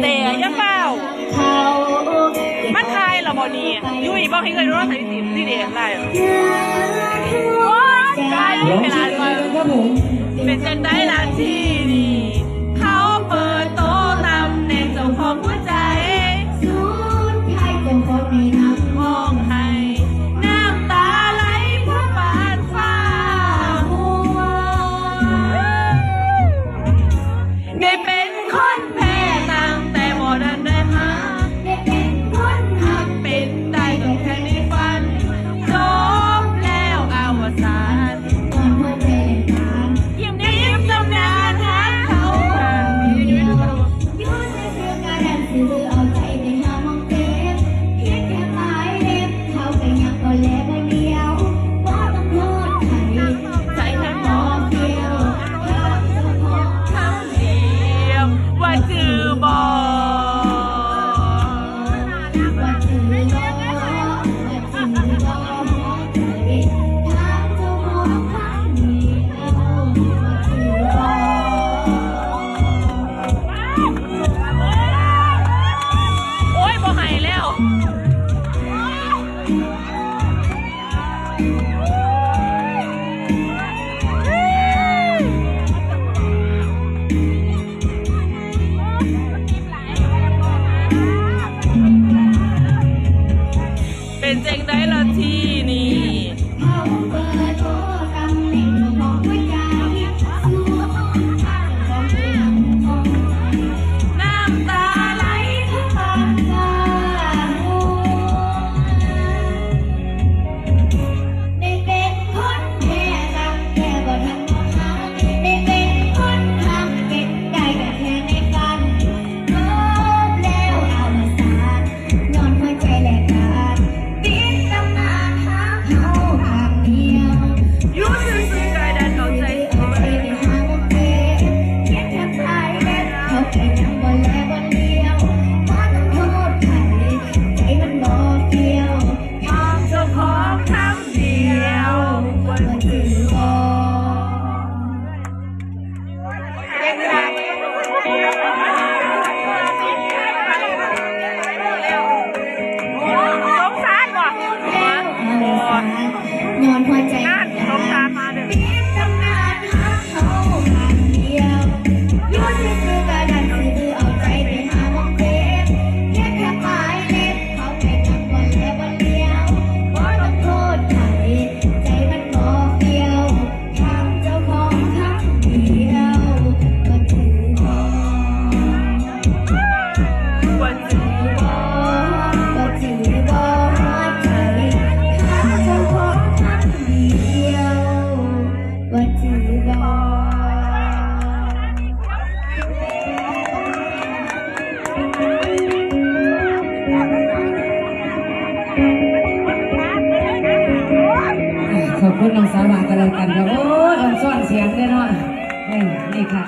แต่ยังเปล่ามันคลายหรอบอนี่ยุ้ยบอกให้เคยรู้ว่าใส่สีสีเดียอะไรโอ้ยคลายยุ้ยเป็นร้านก่อนเป็นจังได้ร้านที่นี่เขาเปิดโต๊ะตำแหน่งเจ้าของหัวใจสุดท้ายเป็นคนมีน้ำมองให้น้ำตาไหลเพราะปานฟ้ามัวได้เป็นคนแพ้ตั้งแต่บ่ดันได้หาได้เป็นคนหักเป็นได้ก็แค่ในฝันจบแล้วอวสานก่อนหัวใจเล่นงานยิ้มยิ้มจำนานหาเขาอยู่ในเสื้อกระดานซื้อเอาใจไปหามองเก็บเพียงแค่ปลายเล็บเขาไปยังก็แลบเดียวว่าต้องโทษใครใจแค่มองเดียวคำเดียวว่าจือบอกโอ้ยบ่ให้แล้วเป็นเจงได้ละที่นี่เขาเปิดโต๊ะตำแหน่งเจ้าของหัวใจสู้ของเรื่องของน้ำตาไหลทั้งปากตาได้เป็นคนแพ้รักแค่บ่ทันมองหาได้เป็นคนหักเป็นได้ก็แค่ในฝันจบแล้วอวสานย้อนหัวใจแลกกันปิดตำนานหาเขาทางเดียวอยู่ซื่อๆกายดันเอาใจเอาใจไปหาบ่เจอเพียงแค่ปลายเล็บเขาไปยังบ่แลบ่เลี้ยวบ่ต้องโทษใครใจมันบ่เกี่ยวทำเจ้าของคำเดียวว่าจือบ่สงสารบ่นอนหัวใจนั่นสงสารมาเด้อปิดตำนานหาเขาทางเดียวอยู่ซื่อๆกระดานซื้อเอาใจไปหามองเจ็บเพียงแค่ปลายเล็บเขาไปยังบ่แลบ่เลี้ยวบ่ต้องโทษใครใจมันบ่เกี่ยวทำเจ้าของคำเดียวว่าจือบ่ว่าจือบ่ว่าจือบ่หัวใจหาเจ้าของคำเดียวว่าจือบ่ ขอบคุณน้องสาวหลานกันแล้วกันครับโอ้ยอ่อนซ่อนเสียงได้เนาะนี่ค่ะ